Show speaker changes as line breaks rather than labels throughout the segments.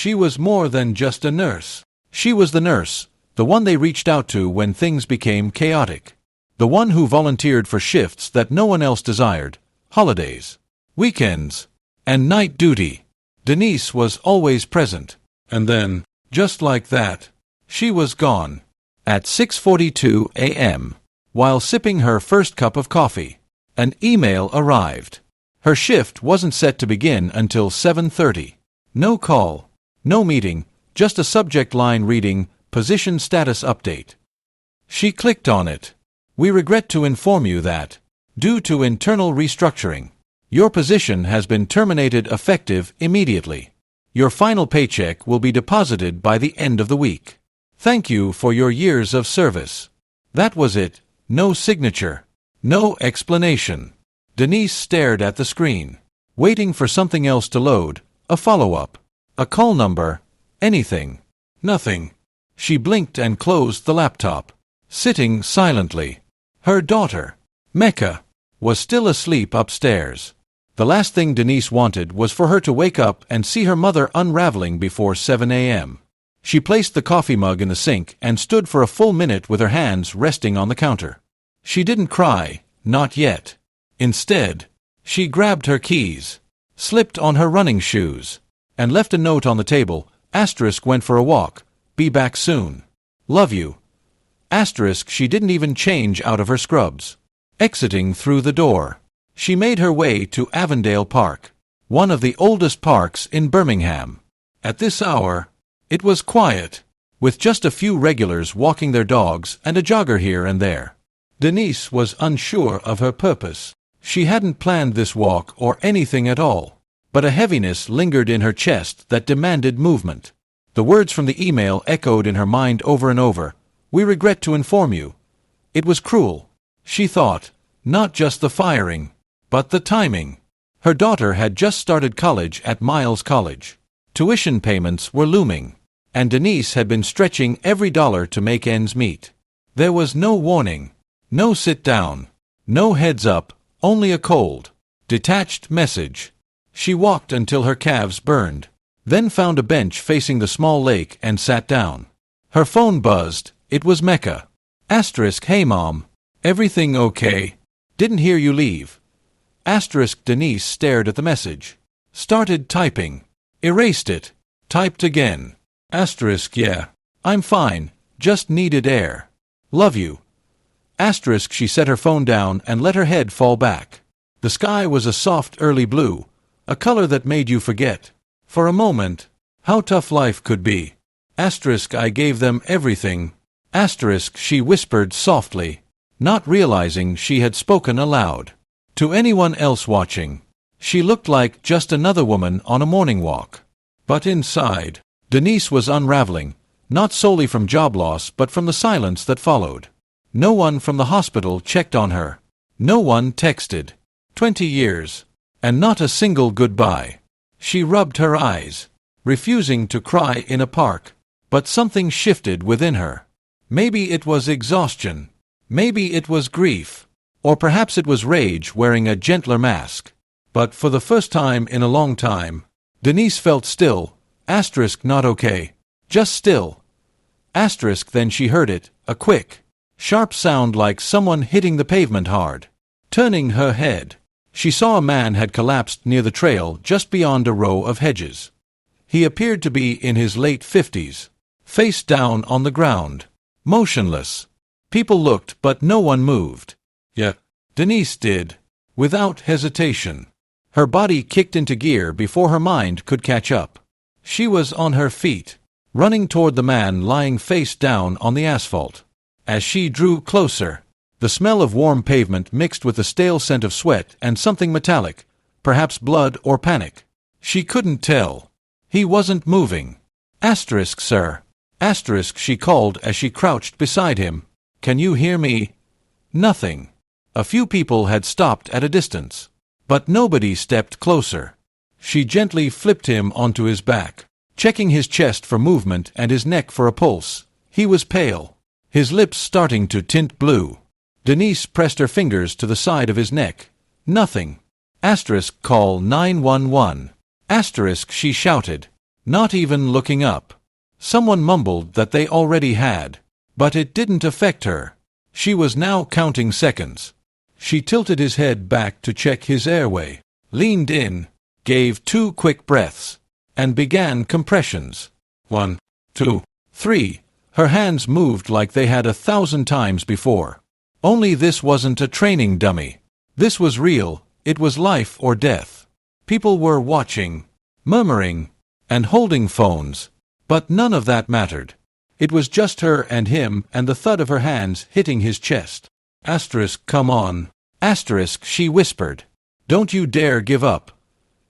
She was more than just a nurse. She was the nurse, the one they reached out to when things became chaotic. The one who volunteered for shifts that no one else desired, holidays, weekends, and night duty. Denise was always present. And then, just like that, she was gone. At 6:42 a.m., while sipping her first cup of coffee, an email arrived. Her shift wasn't set to begin until 7:30. No call, no meeting, just a subject line reading, "Position status update." She clicked on it. "We regret to inform you that, due to internal restructuring, your position has been terminated effective immediately. Your final paycheck will be deposited by the end of the week. Thank you for your years of service." That was it. No signature. No explanation. Denise stared at the screen, waiting for something else to load, a follow-up, a call number, anything. Nothing. She blinked and closed the laptop, sitting silently. Her daughter, Mecca, was still asleep upstairs. The last thing Denise wanted was for her to wake up and see her mother unraveling before 7 a.m. She placed the coffee mug in the sink and stood for a full minute with her hands resting on the counter. She didn't cry, not yet. Instead, she grabbed her keys, slipped on her running shoes, and left a note on the table. Asterisk went for a walk. Be back soon. Love you. Asterisk she didn't even change out of her scrubs. Exiting through the door, she made her way to Avondale Park, one of the oldest parks in Birmingham. At this hour, it was quiet, with just a few regulars walking their dogs and a jogger here and there. Denise was unsure of her purpose. She hadn't planned this walk or anything at all, but a heaviness lingered in her chest that demanded movement. The words from the email echoed in her mind over and over. "We regret to inform you." It was cruel, she thought, not just the firing, but the timing. Her daughter had just started college at Miles College. Tuition payments were looming, and Denise had been stretching every dollar to make ends meet. There was no warning, no sit down, no heads up, only a cold, detached message. She walked until her calves burned, then found a bench facing the small lake and sat down. Her phone buzzed. It was Mecca. Asterisk hey mom. Everything okay? Didn't hear you leave. Asterisk Denise stared at the message. Started typing. Erased it. Typed again. Asterisk yeah. I'm fine. Just needed air. Love you. Asterisk she set her phone down and let her head fall back. The sky was a soft early blue, a color that made you forget, for a moment, how tough life could be. Asterisk I gave them everything. Asterisk she whispered softly, not realizing she had spoken aloud. To anyone else watching, she looked like just another woman on a morning walk. But inside, Denise was unraveling, not solely from job loss but from the silence that followed. No one from the hospital checked on her. No one texted. 20 years. And not a single goodbye. She rubbed her eyes, refusing to cry in a park. But something shifted within her. Maybe it was exhaustion. Maybe it was grief. Or perhaps it was rage wearing a gentler mask. But for the first time in a long time, Denise felt still. Asterisk not okay. Just still. Asterisk then she heard it, a quick, sharp sound like someone hitting the pavement hard. Turning her head, she saw a man had collapsed near the trail just beyond a row of hedges. He appeared to be in his late 50s, face down on the ground, motionless. People looked but no one moved. Yet, Denise did, without hesitation. Her body kicked into gear before her mind could catch up. She was on her feet, running toward the man lying face down on the asphalt. As she drew closer, the smell of warm pavement mixed with the stale scent of sweat and something metallic, perhaps blood or panic. She couldn't tell. He wasn't moving. Asterisk sir. Asterisk she called as she crouched beside him. Can you hear me? Nothing. A few people had stopped at a distance, but nobody stepped closer. She gently flipped him onto his back, checking his chest for movement and his neck for a pulse. He was pale, his lips starting to tint blue. Denise pressed her fingers to the side of his neck. Nothing. Asterisk call 911. Asterisk she shouted. not even looking up. Someone mumbled that they already had, but it didn't affect her. She was now counting seconds. She tilted his head back to check his airway, leaned in, gave 2 quick breaths, and began compressions. 1, 2, 3. Her hands moved like they had 1,000 times before. Only this wasn't a training dummy. This was real. It was life or death. People were watching, murmuring, and holding phones, but none of that mattered. It was just her and him and the thud of her hands hitting his chest. Come on. She whispered. Don't you dare give up.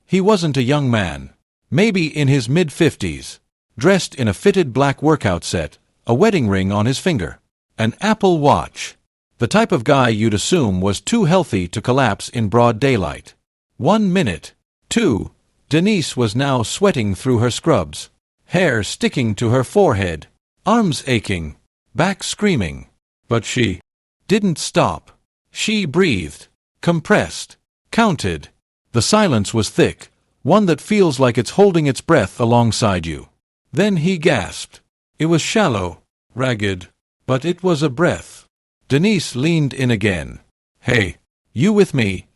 He wasn't a young man. Maybe in his mid-50s. Dressed in a fitted black workout set, a wedding ring on his finger, an Apple Watch. The type of guy you'd assume was too healthy to collapse in broad daylight. 1 minute. 2. Denise was now sweating through her scrubs. Hair sticking to her forehead. Arms aching. Back screaming. But she didn't stop. She breathed. Compressed. Counted. The silence was thick, one that feels like it's holding its breath alongside you. Then he gasped. It was shallow, ragged, but it was a breath. Denise leaned in again. Hey, you with me?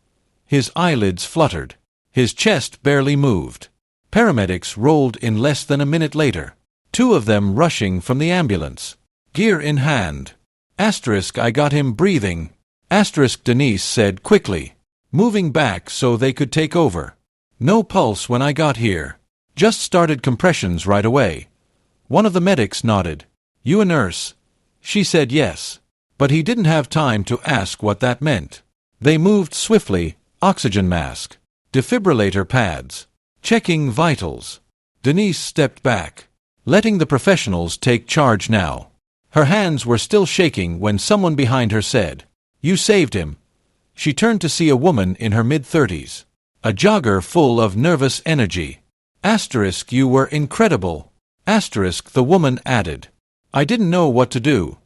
His eyelids fluttered. His chest barely moved. Paramedics rolled in less than a minute later. 2 of them rushing from the ambulance. Gear in hand. I got him breathing. Denise said quickly, moving back so they could take over. No pulse when I got here. Just started compressions right away. One of the medics nodded. You a nurse? She said yes. But he didn't have time to ask what that meant. They moved swiftly, oxygen mask, defibrillator pads, checking vitals. Denise stepped back, letting the professionals take charge now. Her hands were still shaking when someone behind her said, You saved him. She turned to see a woman in her mid-30s, a jogger full of nervous energy. You were incredible. The woman added. I didn't know what to do.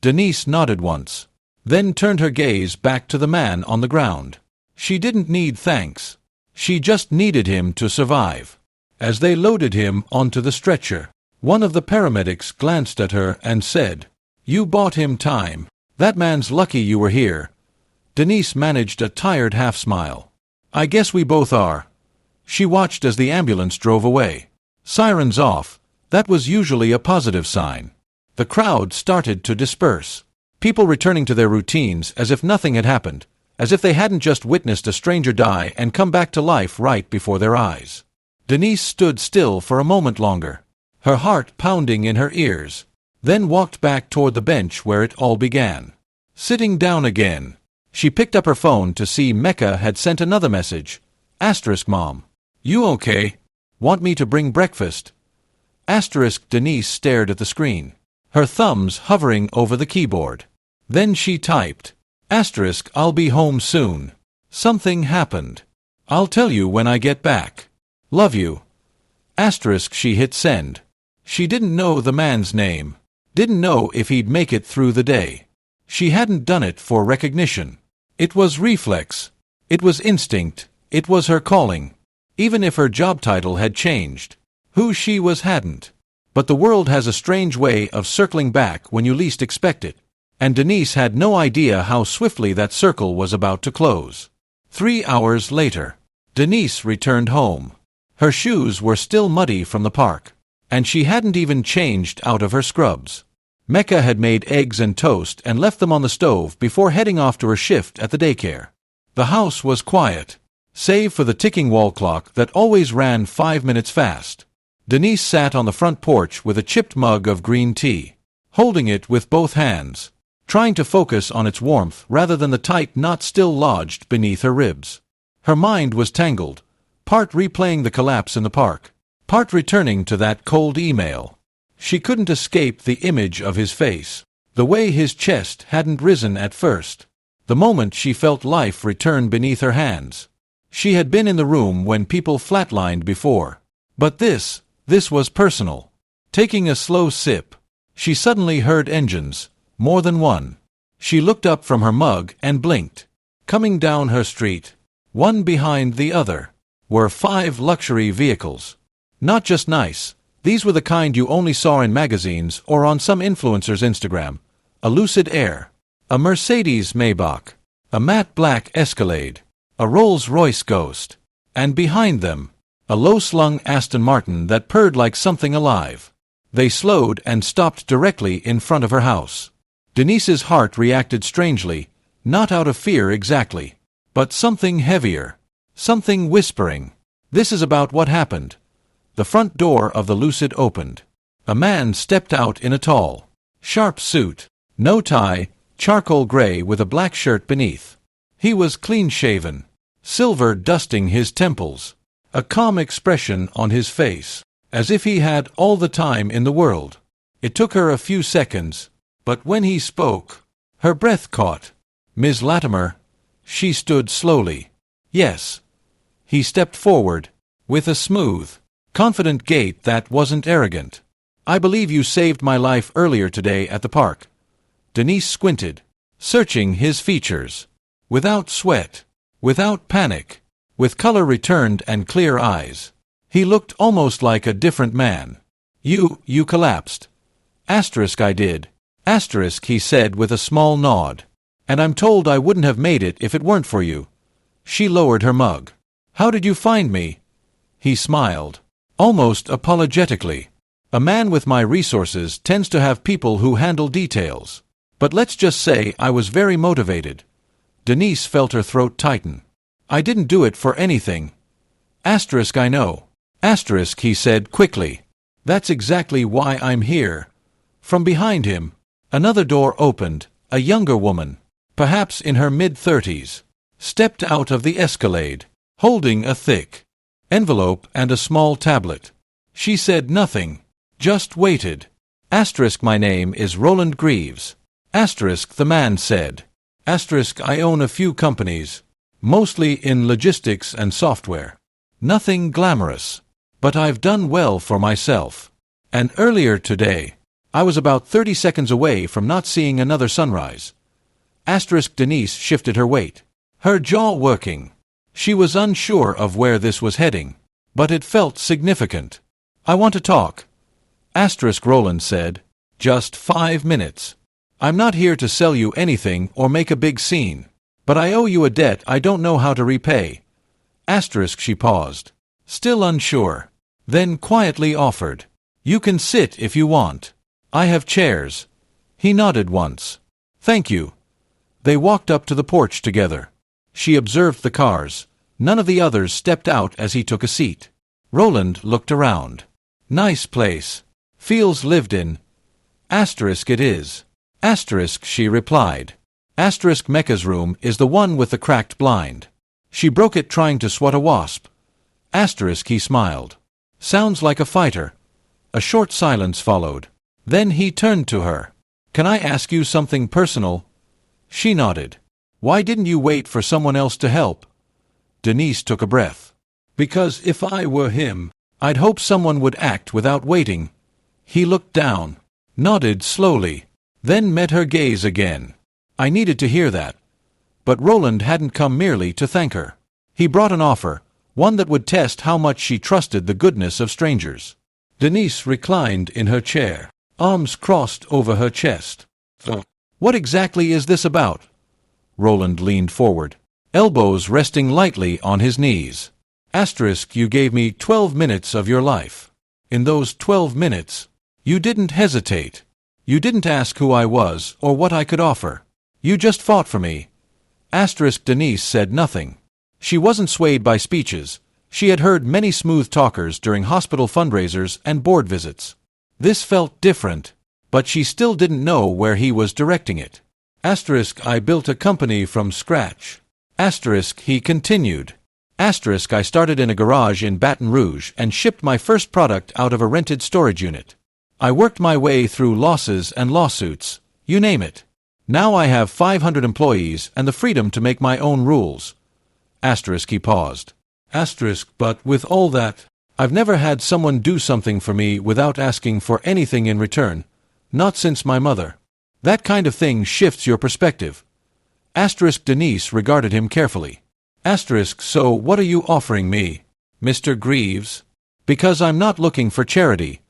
Denise nodded once, then turned her gaze back to the man on the ground. She didn't need thanks. She just needed him to survive. As they loaded him onto the stretcher, one of the paramedics glanced at her and said, You bought him time. That man's lucky you were here. Denise managed a tired half-smile. I guess we both are. She watched as the ambulance drove away. Sirens off. That was usually a positive sign. The crowd started to disperse. People returning to their routines as if nothing had happened, as if they hadn't just witnessed a stranger die and come back to life right before their eyes. Denise stood still for a moment longer, her heart pounding in her ears, then walked back toward the bench where it all began. Sitting down again, she picked up her phone to see Mecca had sent another message. Mom. You okay? Want me to bring breakfast? Denise stared at the screen, her thumbs hovering over the keyboard. Then she typed, I'll be home soon. Something happened. I'll tell you when I get back. Love you. She hit send. She didn't know the man's name. Didn't know if he'd make it through the day. She hadn't done it for recognition. It was reflex. It was instinct. It was her calling. Even if her job title had changed, who she was hadn't. But the world has a strange way of circling back when you least expect it. And Denise had no idea how swiftly that circle was about to close. 3 hours later, Denise returned home. Her shoes were still muddy from the park, and she hadn't even changed out of her scrubs. Mecca had made eggs and toast and left them on the stove before heading off to her shift at the daycare. The house was quiet, save for the ticking wall clock that always ran 5 minutes fast. Denise sat on the front porch with a chipped mug of green tea, holding it with both hands, trying to focus on its warmth rather than the tight knot still lodged beneath her ribs. Her mind was tangled, part replaying the collapse in the park, part returning to that cold email. She couldn't escape the image of his face, the way his chest hadn't risen at first, the moment she felt life return beneath her hands. She had been in the room when people flatlined before. But this was personal. Taking a slow sip, she suddenly heard engines, more than one. She looked up from her mug and blinked. Coming down her street, one behind the other, were 5 luxury vehicles. Not just nice. These were the kind you only saw in magazines or on some influencer's Instagram. A Lucid Air. A Mercedes Maybach. A matte black Escalade. A Rolls-Royce Ghost. And behind them, a low-slung Aston Martin that purred like something alive. They slowed and stopped directly in front of her house. Denise's heart reacted strangely, not out of fear exactly, but something heavier. Something whispering. This is about what happened. The front door of the Lucid opened. A man stepped out in a tall, sharp suit. No tie, charcoal gray with a black shirt beneath. He was clean-shaven, silver dusting his temples, a calm expression on his face, as if he had all the time in the world. It took her a few seconds, but when he spoke, her breath caught. "Ms. Latimer." She stood slowly. "Yes." He stepped forward, with a smooth, confident gait that wasn't arrogant. "I believe you saved my life earlier today at the park." Denise squinted, searching his features. Without sweat, without panic, with color returned and clear eyes. He looked almost like a different man. You collapsed." "I did." He said with a small nod. "And I'm told I wouldn't have made it if it weren't for you." She lowered her mug. "How did you find me?" He smiled, almost apologetically. "A man with my resources tends to have people who handle details. But let's just say I was very motivated." Denise felt her throat tighten. "I didn't do it for anything." I know." He said quickly. "That's exactly why I'm here." From behind him, another door opened. A younger woman, perhaps in her mid-30s, stepped out of the Escalade, holding a thick envelope and a small tablet. She said nothing, just waited. "My name is Roland Greaves." The man said. "I own a few companies, mostly in logistics and software. Nothing glamorous, but I've done well for myself. And earlier today, I was about 30 seconds away from not seeing another sunrise." Denise shifted her weight, her jaw working. She was unsure of where this was heading, but it felt significant. "I want to talk." Roland said. "Just 5 minutes. I'm not here to sell you anything or make a big scene, but I owe you a debt I don't know how to repay." She paused, still unsure, then quietly offered, "You can sit if you want. I have chairs." He nodded once. "Thank you." They walked up to the porch together. She observed the cars. None of the others stepped out as he took a seat. Roland looked around. "Nice place. Feels lived in." "It is." She replied. Mecca's room is the one with the cracked blind. She broke it trying to swat a wasp. He smiled. "Sounds like a fighter." A short silence followed. Then he turned to her. "Can I ask you something personal?" She nodded. "Why didn't you wait for someone else to help?" Denise took a breath. "Because if I were him, I'd hope someone would act without waiting." He looked down, nodded slowly, then met her gaze again. "I needed to hear that." But Roland hadn't come merely to thank her. He brought an offer, one that would test how much she trusted the goodness of strangers. Denise reclined in her chair, arms crossed over her chest. "What exactly is this about?" Roland leaned forward, elbows resting lightly on his knees. "You gave me 12 minutes of your life. In those 12 minutes, you didn't hesitate. You didn't ask who I was or what I could offer. You just fought for me." Denise said nothing. She wasn't swayed by speeches. She had heard many smooth talkers during hospital fundraisers and board visits. This felt different, but she still didn't know where he was directing it. "I built a company from scratch." He continued. "I started in a garage in Baton Rouge and shipped my first product out of a rented storage unit. I worked my way through losses and lawsuits, you name it. Now I have 500 employees and the freedom to make my own rules." He paused. "But with all that, I've never had someone do something for me without asking for anything in return. Not since my mother. That kind of thing shifts your perspective." Denise regarded him carefully. "So what are you offering me, Mr. Greaves?" Because I'm not looking for charity.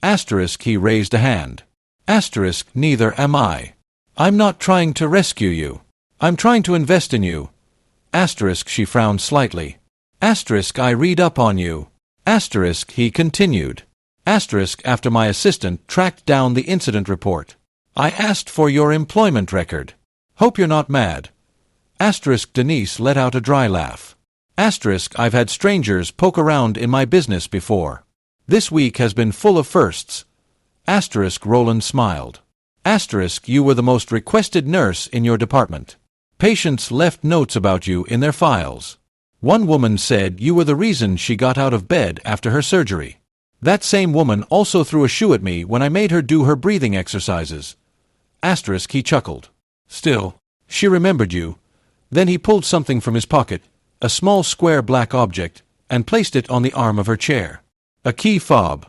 Asterisk, he raised a hand. Asterisk, neither am I. I'm not trying to rescue you. I'm trying to invest in you. Asterisk, she frowned slightly. Asterisk, I read up on you. Asterisk, he continued. Asterisk, after my assistant tracked down the incident report. I asked for your employment record. Hope you're not mad. Asterisk, Denise let out a dry laugh. Asterisk, I've had strangers poke around in my business before. This week has been full of firsts. Asterisk, Roland smiled. Asterisk, you were the most requested nurse in your department. Patients left notes about you in their files. One woman said you were the reason she got out of bed after her surgery. That same woman also threw a shoe at me when I made her do her breathing exercises. Asterisk, he chuckled. Still, she remembered you. Then he pulled something from his pocket, a small square black object, and placed it on the arm of her chair. A key fob.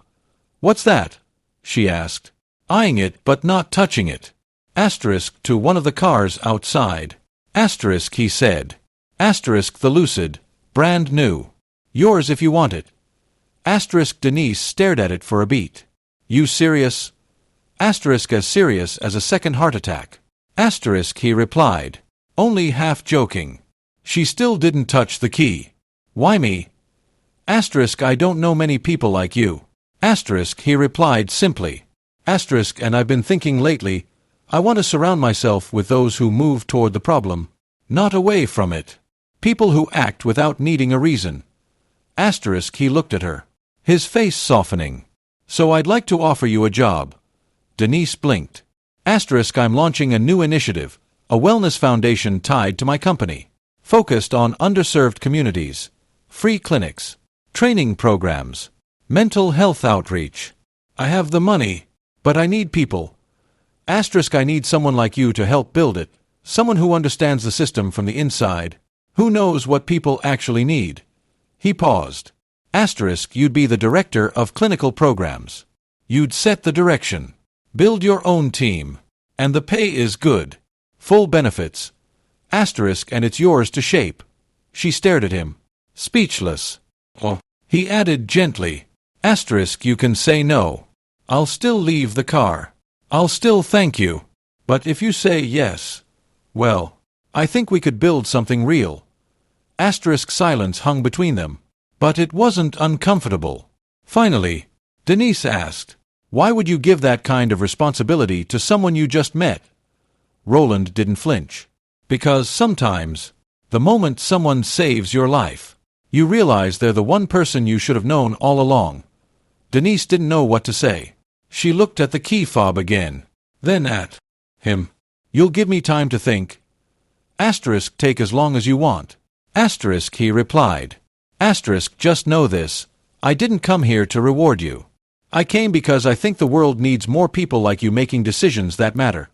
What's that? She asked, eyeing it but not touching it. Asterisk, to one of the cars outside. Asterisk, he said. Asterisk, the Lucid, brand new. Yours if you want it. Asterisk, Denise stared at it for a beat. You serious? Asterisk, as serious as a second heart attack. Asterisk, he replied. Only half joking. She still didn't touch the key. Why me? Asterisk, I don't know many people like you. Asterisk, he replied simply. Asterisk, and I've been thinking lately, I want to surround myself with those who move toward the problem, not away from it. People who act without needing a reason. Asterisk, he looked at her, his face softening. So I'd like to offer you a job. Denise blinked. Asterisk, I'm launching a new initiative, a wellness foundation tied to my company, focused on underserved communities, free clinics, training programs, mental health outreach. I have the money, but I need people. Asterisk, I need someone like you to help build it, someone who understands the system from the inside, who knows what people actually need. He paused. Asterisk, you'd be the director of clinical programs. You'd set the direction. Build your own team. And the pay is good. Full benefits. Asterisk, and it's yours to shape. She stared at him, speechless. Oh, he added gently. Asterisk, you can say no. I'll still leave the car. I'll still thank you. But if you say yes, well, I think we could build something real. Asterisk, silence hung between them. But it wasn't uncomfortable. Finally, Denise asked, why would you give that kind of responsibility to someone you just met? Roland didn't flinch. Because sometimes, the moment someone saves your life, you realize they're the one person you should have known all along. Denise didn't know what to say. She looked at the key fob again, then at him. You'll give me time to think. Asterisk, take as long as you want. Asterisk, he replied. Asterisk, just know this. I didn't come here to reward you. I came because I think the world needs more people like you making decisions that matter.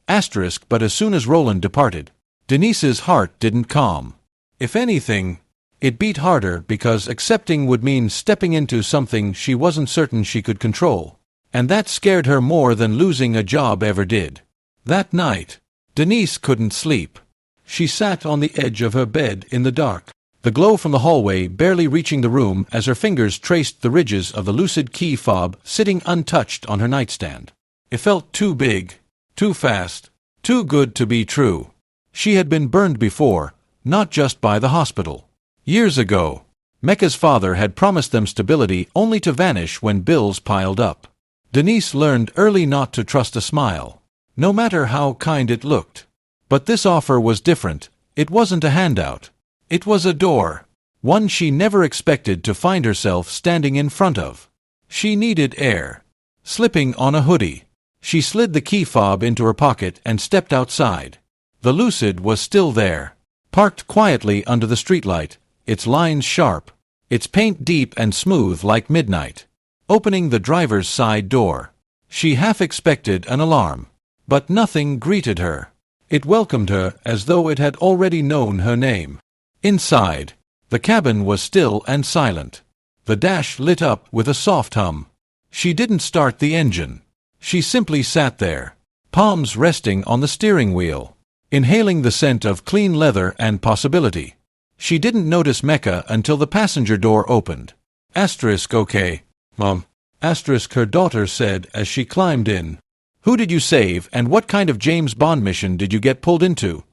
Asterisk, but as soon as Roland departed, Denise's heart didn't calm. If anything, it beat harder because accepting would mean stepping into something she wasn't certain she could control. And that scared her more than losing a job ever did. That night, Denise couldn't sleep. She sat on the edge of her bed in the dark, the glow from the hallway barely reaching the room as her fingers traced the ridges of the Lucid key fob sitting untouched on her nightstand. It felt too big, too fast, too good to be true. She had been burned before, not just by the hospital. Years ago, Mecca's father had promised them stability only to vanish when bills piled up. Denise learned early not to trust a smile, no matter how kind it looked. But this offer was different. It wasn't a handout. It was a door, one she never expected to find herself standing in front of. She needed air. Slipping on a hoodie, she slid the key fob into her pocket and stepped outside. The Lucid was still there, parked quietly under the streetlight, its lines sharp, its paint deep and smooth like midnight. Opening the driver's side door, she half expected an alarm. But nothing greeted her. It welcomed her as though it had already known her name. Inside, the cabin was still and silent. The dash lit up with a soft hum. She didn't start the engine. She simply sat there, palms resting on the steering wheel, inhaling the scent of clean leather and possibility. She didn't notice Mecca until the passenger door opened. Okay, Mom. Her daughter said as she climbed in. Who did you save and what kind of James Bond mission did you get pulled into?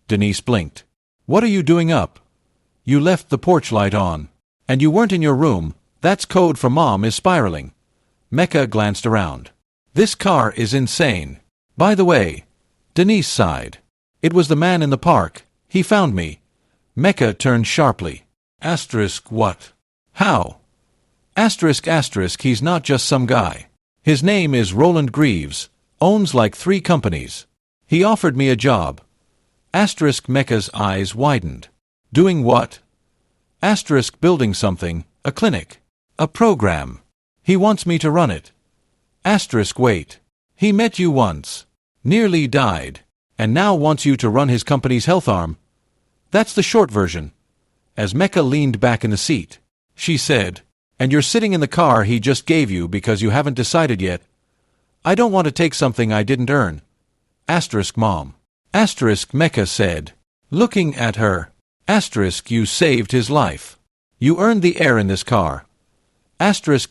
Denise blinked. What are you doing up? You left the porch light on. And you weren't in your room. That's code for Mom is spiraling. Mecca glanced around. This car is insane. By the way, Denise sighed. It was the man in the park. He found me. Mecca turned sharply. What? How? He's not just some guy. His name is Roland Greaves, owns like 3 companies. He offered me a job. Mecca's eyes widened. Doing what? Building something, a clinic, a program. He wants me to run it. Wait. He met you once. Nearly died. And now wants you to run his company's health arm. That's the short version. As Mecca leaned back in the seat, she said, and you're sitting in the car he just gave you because you haven't decided yet. I don't want to take something I didn't earn. Mom. Mecca said, looking at her. You saved his life. You earned the air in this car.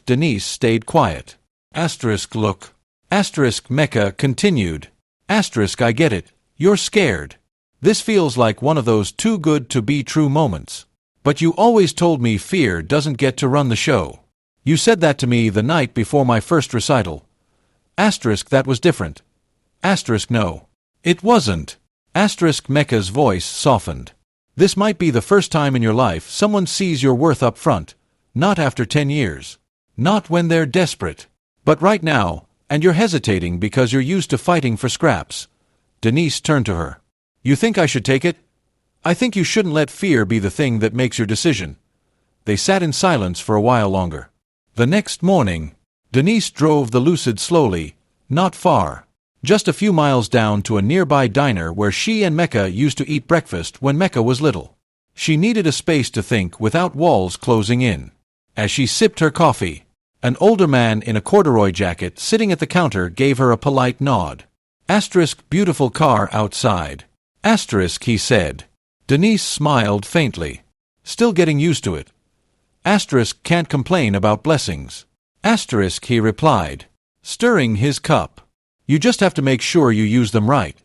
Denise stayed quiet. Look. Mecca continued. I get it. You're scared. This feels like one of those too good to be true moments. But you always told me fear doesn't get to run the show. You said that to me the night before my first recital. That was different. No. It wasn't. Mecca's voice softened. This might be the first time in your life someone sees your worth up front. Not after 10 years. Not when they're desperate. But right now, and you're hesitating because you're used to fighting for scraps. Denise turned to her. You think I should take it? I think you shouldn't let fear be the thing that makes your decision. They sat in silence for a while longer. The next morning, Denise drove the Lucid slowly, not far. Just a few miles down to a nearby diner where she and Mecca used to eat breakfast when Mecca was little. She needed a space to think without walls closing in. As she sipped her coffee, an older man in a corduroy jacket sitting at the counter gave her a polite nod. Beautiful car outside. He said. Denise smiled faintly. Still getting used to it. Can't complain about blessings. He replied, stirring his cup. You just have to make sure you use them right.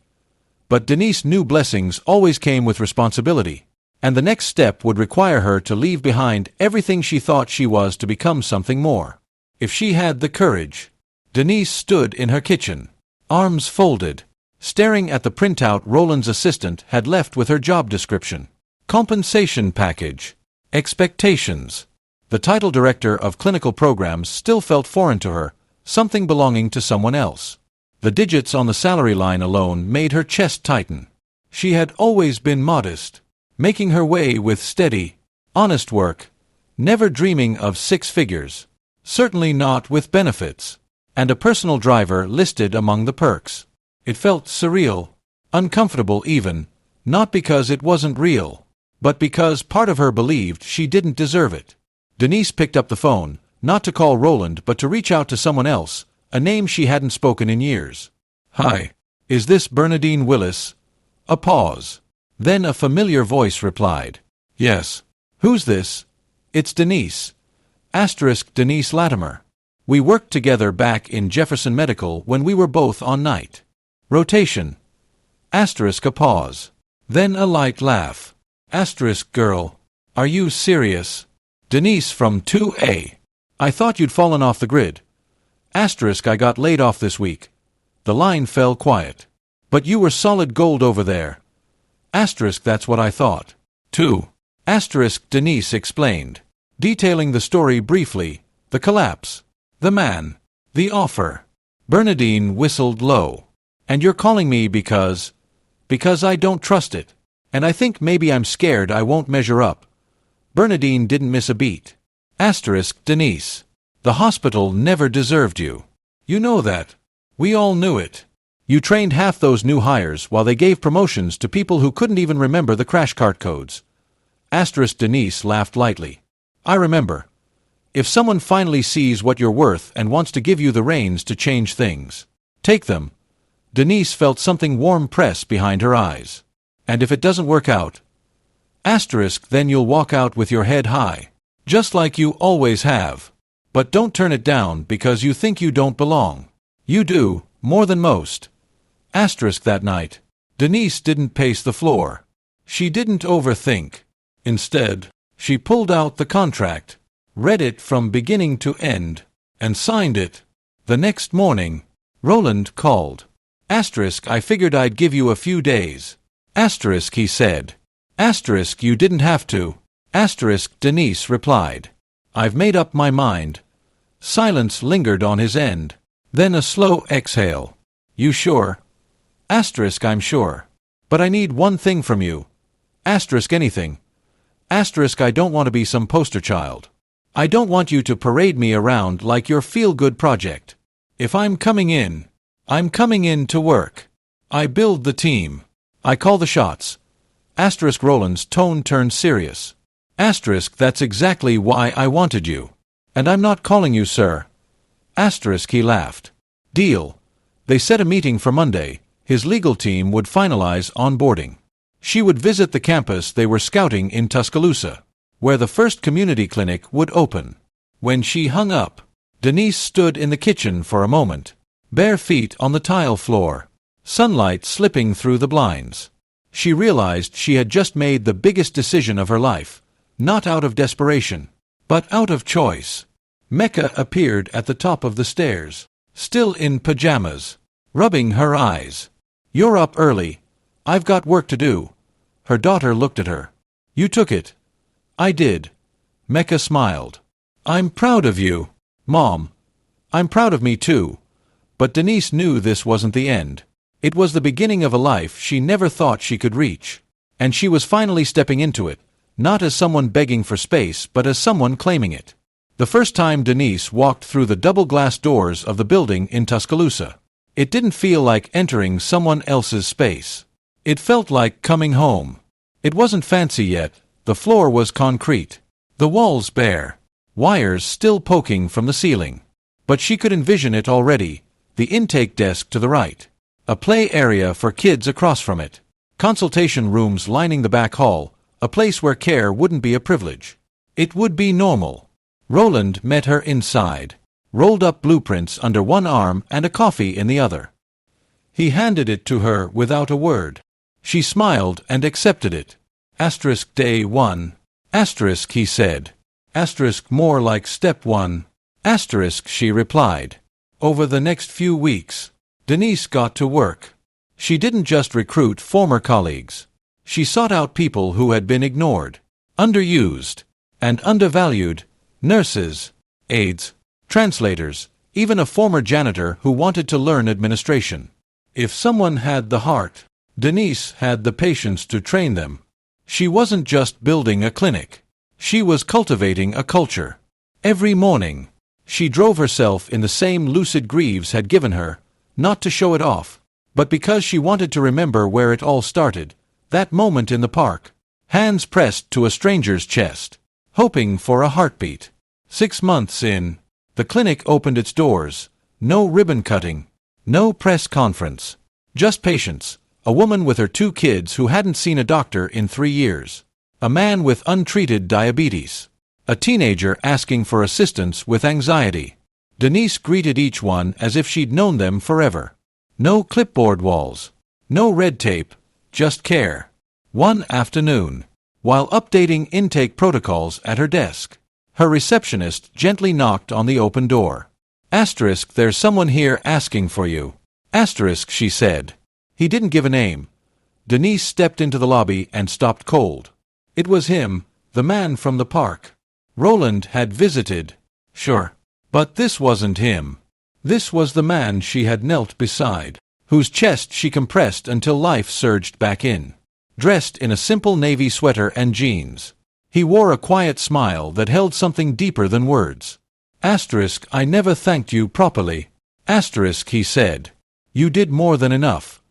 But Denise knew blessings always came with responsibility, and the next step would require her to leave behind everything she thought she was to become something more. If she had the courage. Denise stood in her kitchen, arms folded, staring at the printout Roland's assistant had left with her job description. Compensation package. Expectations. The title director of clinical programs still felt foreign to her, something belonging to someone else. The digits on the salary line alone made her chest tighten. She had always been modest, making her way with steady, honest work, never dreaming of 6 figures, certainly not with benefits, and a personal driver listed among the perks. It felt surreal, uncomfortable even, not because it wasn't real, but because part of her believed she didn't deserve it. Denise picked up the phone, not to call Roland but to reach out to someone else, a name she hadn't spoken in years. Hi. Is this Bernadine Willis? A pause. Then a familiar voice replied. Yes. Who's this? It's Denise. Denise Latimer. We worked together back in Jefferson Medical when we were both on night rotation. A pause. Then a light laugh. Girl. Are you serious? Denise from 2A. I thought you'd fallen off the grid. I got laid off this week. The line fell quiet. But you were solid gold over there. That's what I thought. 2. Denise explained, detailing the story briefly, the collapse, the man, the offer. Bernadine whistled low. And you're calling me because I don't trust it. And I think maybe I'm scared I won't measure up. Bernadine didn't miss a beat. Denise. The hospital never deserved you. You know that. We all knew it. You trained half those new hires while they gave promotions to people who couldn't even remember the crash cart codes. Denise laughed lightly. I remember. If someone finally sees what you're worth and wants to give you the reins to change things, take them. Denise felt something warm press behind her eyes. And if it doesn't work out, then you'll walk out with your head high. Just like you always have. But don't turn it down because you think you don't belong. You do, more than most. Asterisk that night. Denise didn't pace the floor. She didn't overthink. Instead, she pulled out the contract, read it from beginning to end, and signed it. The next morning, Roland called. Asterisk, I figured I'd give you a few days. Asterisk, he said. Asterisk, you didn't have to. Asterisk, Denise replied. I've made up my mind. Silence lingered on his end. Then a slow exhale. You sure? Asterisk, I'm sure. But I need one thing from you. Asterisk, anything. Asterisk, I don't want to be some poster child. I don't want you to parade me around like your feel-good project. If I'm coming in to work. I build the team. I call the shots. Asterisk, Roland's tone turned serious. Asterisk, that's exactly why I wanted you. And I'm not calling you sir. Asterisk, he laughed. Deal. They set a meeting for Monday. His legal team would finalize onboarding. She would visit the campus they were scouting in Tuscaloosa, where the first community clinic would open. When she hung up, Denise stood in the kitchen for a moment, bare feet on the tile floor, sunlight slipping through the blinds. She realized she had just made the biggest decision of her life, not out of desperation, but out of choice. Mecca appeared at the top of the stairs, still in pajamas, rubbing her eyes. You're up early. I've got work to do. Her daughter looked at her. You took it. I did. Mecca smiled. I'm proud of you, Mom. I'm proud of me too. But Denise knew this wasn't the end. It was the beginning of a life she never thought she could reach. And she was finally stepping into it, not as someone begging for space but as someone claiming it. The first time Denise walked through the double-glass doors of the building in Tuscaloosa, it didn't feel like entering someone else's space. It felt like coming home. It wasn't fancy yet. The floor was concrete. The walls bare. Wires still poking from the ceiling. But she could envision it already. The intake desk to the right. A play area for kids across from it. Consultation rooms lining the back hall. A place where care wouldn't be a privilege. It would be normal. Roland met her inside. Rolled up blueprints under one arm and a coffee in the other. He handed it to her without a word. She smiled and accepted it. Asterisk day 1. Asterisk, he said. Asterisk, more like step 1. Asterisk, she replied. Over the next few weeks, Denise got to work. She didn't just recruit former colleagues. She sought out people who had been ignored, underused, and undervalued. Nurses, aides, translators, even a former janitor who wanted to learn administration. If someone had the heart, Denise had the patience to train them. She wasn't just building a clinic. She was cultivating a culture. Every morning, she drove herself in the same lucid Greaves had given her, not to show it off, but because she wanted to remember where it all started, that moment in the park, hands pressed to a stranger's chest, hoping for a heartbeat. 6 months in, the clinic opened its doors. No ribbon cutting, no press conference, just patients. A woman with her 2 kids who hadn't seen a doctor in 3 years. A man with untreated diabetes. A teenager asking for assistance with anxiety. Denise greeted each one as if she'd known them forever. No clipboard walls. No red tape. Just care. One afternoon, while updating intake protocols at her desk, her receptionist gently knocked on the open door. Asterisk, there's someone here asking for you. Asterisk, she said. He didn't give a name. Denise stepped into the lobby and stopped cold. It was him, the man from the park. Roland had visited. Sure. But this wasn't him. This was the man she had knelt beside, whose chest she compressed until life surged back in. Dressed in a simple navy sweater and jeans. He wore a quiet smile that held something deeper than words. Asterisk, I never thanked you properly. Asterisk, he said. You did more than enough.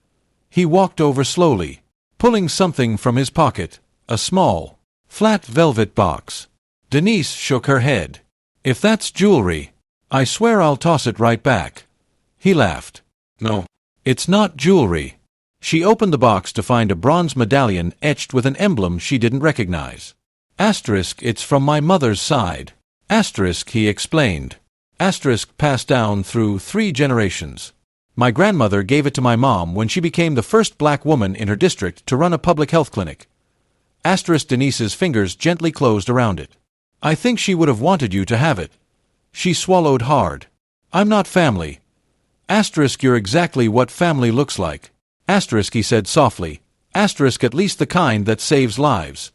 He walked over slowly, pulling something from his pocket, a small, flat velvet box. Denise shook her head. If that's jewelry, I swear I'll toss it right back. He laughed. No, it's not jewelry. She opened the box to find a bronze medallion etched with an emblem she didn't recognize. Asterisk, it's from my mother's side. Asterisk, he explained. Asterisk, passed down through 3 generations. My grandmother gave it to my mom when she became the first black woman in her district to run a public health clinic. Asterisk, Denise's fingers gently closed around it. I think she would have wanted you to have it. She swallowed hard. I'm not family. Asterisk, you're exactly what family looks like. Asterisk, he said softly. Asterisk, at least the kind that saves lives.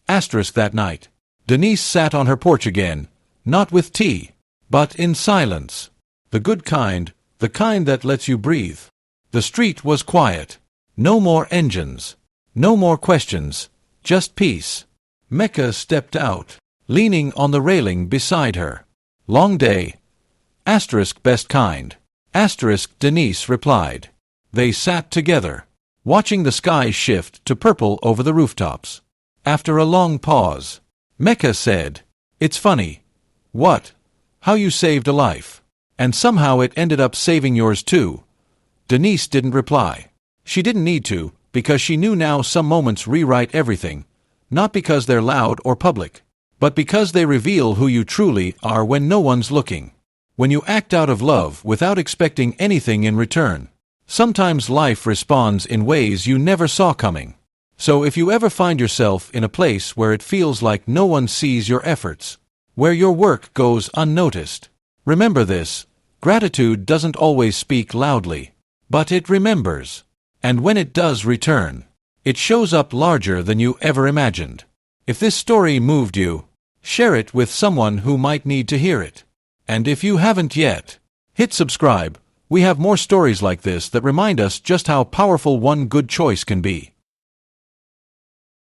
Asterisk, that night, Denise sat on her porch again, not with tea, but in silence. The good kind, the kind that lets you breathe. The street was quiet. No more engines. No more questions. Just peace. Mecca stepped out, leaning on the railing beside her. Long day. Asterisk, best kind. Asterisk, Denise replied. They sat together, watching the sky shift to purple over the rooftops. After a long pause, Mecca said, It's funny. What? How you saved a life. And somehow it ended up saving yours too. Denise didn't reply. She didn't need to, because she knew now some moments rewrite everything, not because they're loud or public, but because they reveal who you truly are when no one's looking. When you act out of love without expecting anything in return. Sometimes life responds in ways you never saw coming. So if you ever find yourself in a place where it feels like no one sees your efforts, where your work goes unnoticed, remember this: gratitude doesn't always speak loudly, but it remembers. And when it does return, it shows up larger than you ever imagined. If this story moved you, share it with someone who might need to hear it. And if you haven't yet, hit subscribe. We have more stories like this that remind us just how powerful one good choice can be.